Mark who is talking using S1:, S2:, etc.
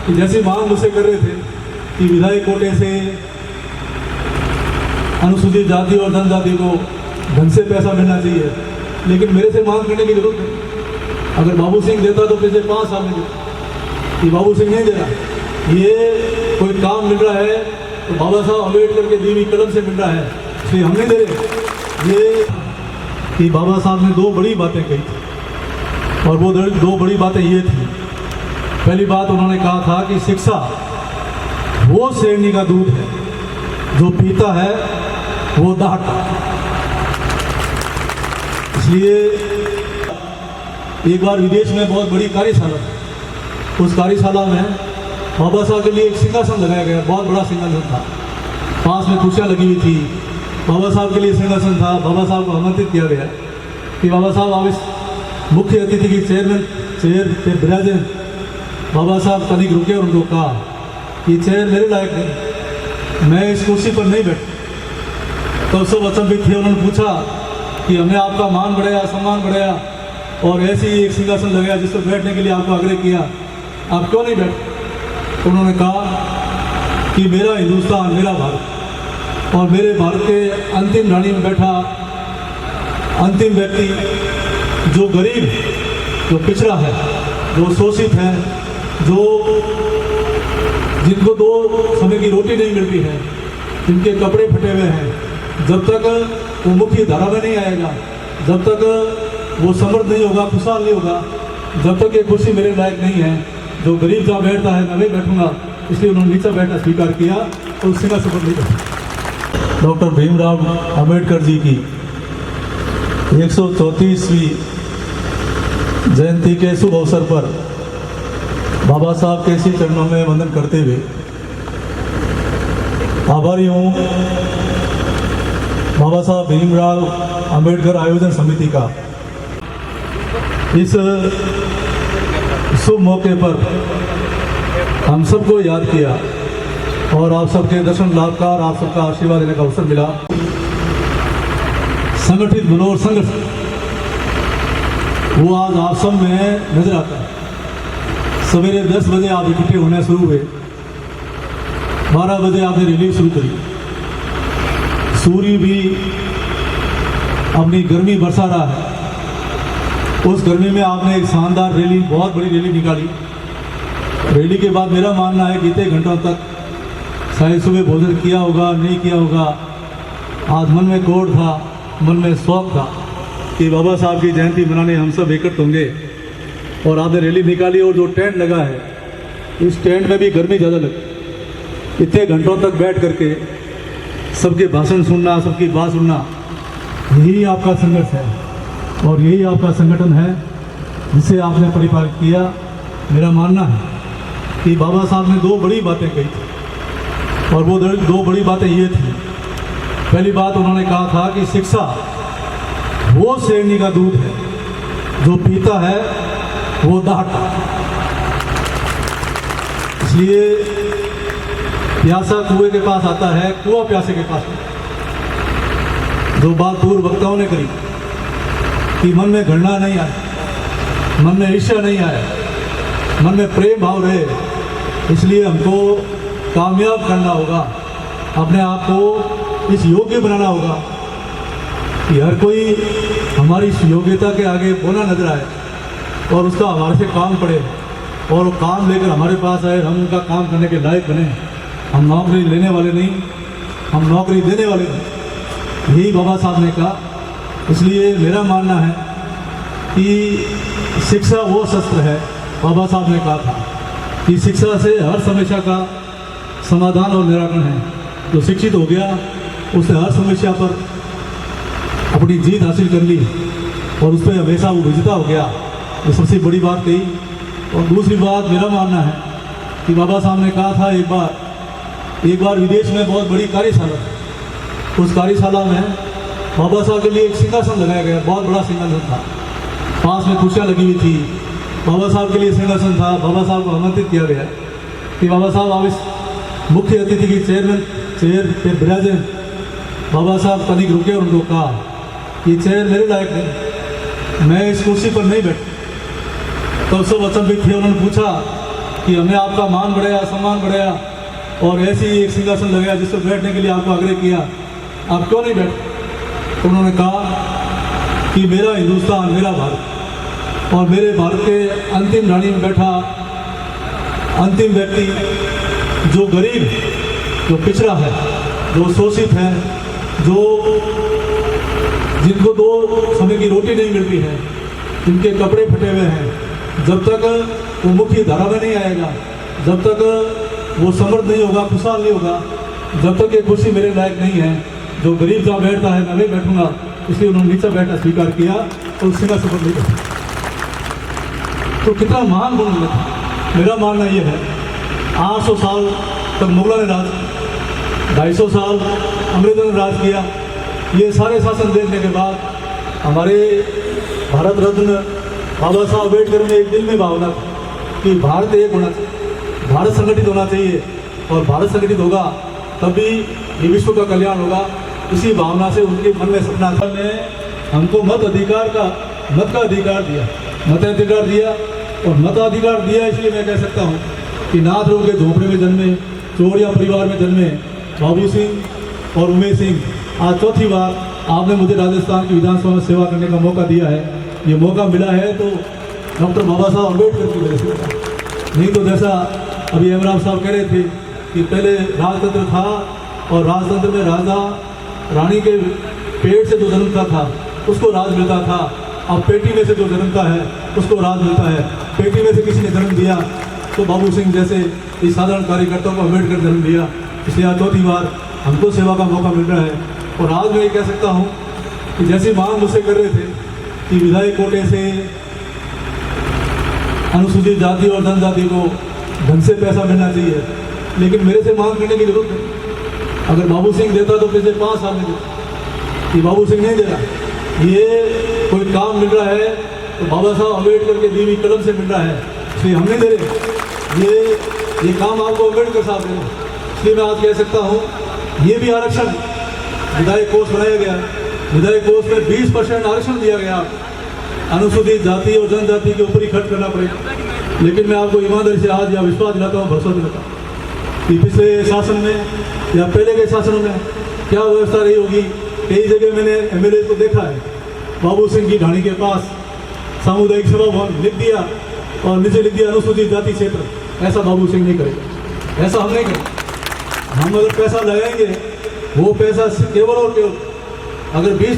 S1: कि जैसी मांग मुझसे कर रहे थे कि विधायक कोटे से अनुसूचित जाति और जनजाति को ढंग से पैसा मिलना चाहिए, लेकिन मेरे से मांग करने की जरूरत है। अगर बाबू सिंह देता तो पिछले 5 साल में देता, कि बाबू सिंह नहीं दे रहा। ये कोई काम मिल रहा है तो बाबा साहब अम्बेडकर के दी हुई कलम से मिल रहा है, इसलिए हम नहीं दे रहे। ये कि बाबा साहब ने 2 बड़ी बातें कही थी, और वो 2 बड़ी बातें ये थी। पहली बात उन्होंने कहा था कि शिक्षा वो शेरनी का दूध है, जो पीता है वो दहाड़ता। इसलिए एक बार विदेश में बहुत बड़ी कार्यशाला थी, उस कार्यशाला में बाबा साहब के लिए एक सिंहासन लगाया गया, बहुत बड़ा सिंहासन था, पास में कुर्सियाँ लगी हुई थी। बाबा साहब के लिए सिंहासन था। बाबा साहब को आमंत्रित किया गया कि बाबा साहब आप इस मुख्य अतिथि की चेयर पे विराजे। बाबा साहब तनिक रुके और उनको कहा कि चेयर मेरे लायक नहीं, मैं इस कुर्सी पर नहीं बैठ। तो सब अचंभित थे। उन्होंने पूछा कि हमने आपका मान बढ़ाया, सम्मान बढ़ाया और ऐसे ही एक सिंहासन लगाया जिस पर बैठने के लिए आपको आग्रह किया, आप क्यों नहीं बैठे? तो उन्होंने कहा कि मेरा हिंदुस्तान, मेरा भारत, और मेरे भारत के अंतिम रानी में बैठा अंतिम व्यक्ति जो गरीब, जो पिछड़ा है, जो शोषित है, जो जिनको 2 समय की रोटी नहीं मिलती है, जिनके कपड़े फटे हुए हैं, जब तक वो मुख्य धारा में नहीं आएगा, जब तक वो समृद्ध नहीं होगा, खुशहाल नहीं होगा, जब तक ये कुर्सी मेरे लायक नहीं है। जो गरीब जहाँ बैठता है मैं भी बैठूंगा, इसलिए उन्होंने नीचे बैठना स्वीकार किया और उस सिंहासन पर नहीं बैठा। डॉक्टर भीमराव अंबेडकर जी की 134वीं जयंती के शुभ अवसर पर बाबा साहब के इसी चरणों में वंदन करते हुए आभारी हूँ बाबा साहब भीमराव अंबेडकर आयोजन समिति का। इस शुभ मौके पर हम सबको याद किया और आप सबके दर्शन लाभ का और आप सबका आशीर्वाद लेने का अवसर मिला। संगठित मनोर संघर्ष वो आज आप सब में नजर आता है। सवेरे 10 बजे आप इकट्ठे होने शुरू हुए, 12 बजे आपने रैली शुरू करी। सूर्य भी अपनी गर्मी बरसा रहा है, उस गर्मी में आपने एक शानदार रैली, बहुत बड़ी रैली निकाली। रैली के बाद मेरा मानना है कि इतने घंटों तक शायद सुबह भोजन किया होगा, नहीं किया होगा। आज मन में कोड था, मन में शौक था कि बाबा साहब की जयंती मनाने हम सब एकत्र होंगे, और आपने रैली निकाली। और जो टेंट लगा है, इस टेंट में भी गर्मी ज़्यादा लगी। इतने घंटों तक बैठ करके सबके भाषण सुनना, सबकी बात सुनना, यही आपका संघर्ष है और यही आपका संगठन है जिसे आपने परिपालित किया। मेरा मानना है कि बाबा साहब ने 2 बड़ी बातें कही थी, और वो 2 बड़ी बातें ये थी। पहली बात उन्होंने कहा था कि शिक्षा वो शेरनी का दूध है, जो पीता है वो दहाड़ता। इसलिए प्यासा कुएं के पास आता है, कुआं प्यासे के पास आता है। जो बात पूर्व वक्ताओं ने करी कि मन में घृणा नहीं आए, मन में ईर्ष्या नहीं आए, मन में प्रेम भाव रहे, इसलिए हमको कामयाब करना होगा, अपने आप को इस योग्य बनाना होगा कि हर कोई हमारी इस योग्यता के आगे बोला नजर आए और उसका हमारे से काम पड़े, और वो काम लेकर हमारे पास आए, हम उनका काम करने के लायक बने। हम नौकरी लेने वाले नहीं, हम नौकरी देने वाले नहीं, यही बाबा साहब ने कहा। इसलिए मेरा मानना है कि शिक्षा वो शस्त्र है, बाबा साहब ने कहा था कि शिक्षा से हर समस्या का समाधान और निराकरण है। जो शिक्षित हो गया उसने हर समस्या पर अपनी जीत हासिल कर ली और उस पर हमेशा वो विजेता हो गया। ये सबसे बड़ी बात कही। और दूसरी बात मेरा मानना है कि बाबा साहब ने कहा था एक बार विदेश में बहुत बड़ी कार्यशाला थी, उस कार्यशाला में बाबा साहब के लिए एक सिंहासन लगाया गया, बहुत बड़ा सिंहासन था, पास में कुर्सियाँ लगी हुई थी। बाबा साहब के लिए सिंहासन था। बाबा साहब को आमंत्रित किया गया कि बाबा साहब आप इस मुख्य अतिथि की चेयर पे विराजे। बाबा साहब तनिक रुके और उनको कहा कि चेयर मेरे लायक नहीं, मैं इस कुर्सी पर नहीं बैठ। तो सब अचंभित थे। उन्होंने पूछा कि हमने आपका मान बढ़ाया, सम्मान बढ़ाया और ऐसी एक सिंहासन लगाया जिस पर बैठने के लिए आपको आग्रह किया, आप क्यों नहीं बैठे? तो उन्होंने कहा कि मेरा हिंदुस्तान, मेरा भारत, और मेरे भारत के अंतिम रानी में बैठा अंतिम व्यक्ति जो गरीब, जो पिछड़ा है, जो शोषित है, जो जिनको 2 समय की रोटी नहीं मिलती है, जिनके कपड़े फटे हुए हैं, जब तक वो मुख्य धारा में नहीं आएगा, जब तक वो समृद्ध नहीं होगा, खुशहाल नहीं होगा, जब तक ये कुर्सी मेरे लायक नहीं है, जो गरीब जहाँ बैठता है मैं भी बैठूंगा, इसलिए उन्होंने नीचे बैठना स्वीकार किया और सिंहासन पर नहीं बैठा। तो कितना महान गुण था। मेरा मानना यह है 800 साल तक मुगलों ने राज, 250 साल अंग्रेजों ने राज किया। ये सारे शासन देखने के बाद हमारे भारत रत्न बाबा साहब अम्बेडकर में एक दिल में भावना थी कि भारत एक होना चाहिए, भारत संगठित होना चाहिए, और भारत संगठित होगा तभी ये विश्व का कल्याण होगा। इसी भावना से उनके मन में सपना ने हमको मत का अधिकार दिया, मताधिकार दिया, और मताधिकार दिया इसलिए मैं कह सकता हूँ कि नाथ रोग के झोंपड़े में जन्मे, चोरिया परिवार में जन्मे बाबू सिंह और उमेश सिंह आज चौथी बार आपने मुझे राजस्थान की विधानसभा में सेवा करने का मौका दिया है। ये मौका मिला है तो डॉक्टर बाबा साहब अम्बेडकर की वजह से, नहीं तो जैसा अभी हेमराम साहब कह रहे थे कि पहले राजतंत्र था और राजतंत्र में राजा रानी के पेट से जो जन्मता था उसको राज मिलता था, अब पेटी में से जो जन्मता है उसको राज मिलता है। पेटी में से किसी ने जन्म दिया तो बाबू सिंह जैसे इस साधारण कार्यकर्ताओं को अम्बेडकर जन्म दिया, इसलिए आज चौथी बार हमको सेवा का मौका मिल रहा है। और आज मैं ये कह सकता हूँ कि जैसी मांग मुझसे कर रहे थे कि विधायक कोटे से अनुसूचित जाति और जनजाति को ढंग से पैसा मिलना चाहिए, लेकिन मेरे से मांग करने की जरूरत है। अगर बाबू सिंह देता तो पिछले 5 साल में देता, कि बाबू सिंह नहीं दे रहा। ये कोई काम मिल रहा है तो बाबा साहब अम्बेडकर के दी हुई कलम से मिल रहा है, इसलिए हम नहीं दे रहे। ये काम आपको अम्बेडकर साहब दे रहे हैं, इसलिए मैं आज कह सकता हूँ ये भी आरक्षण विधायक कोष बनाया गया, विधायक कोष में 20% आरक्षण दिया गया। अनुसूचित जाति और जनजाति के ऊपर ही खर्च करना पड़ेगा, लेकिन मैं आपको ईमानदारी से आज या विश्वास दिलाता हूँ, भरोसा दिलाता हूँ कि पिछले शासन में या पहले के शासनों में क्या व्यवस्था रही होगी। कई जगह मैंने एमएलए को देखा है, बाबू सिंह की ढाणी के पास सामुदायिक सभा भवन लिख दिया और नीचे लिख दिया अनुसूचित जाति क्षेत्र। ऐसा बाबू सिंह नहीं करेगा, ऐसा हम नहीं करेंगे। हम अगर पैसा लगाएंगे वो पैसा केवल और केवल अगर 20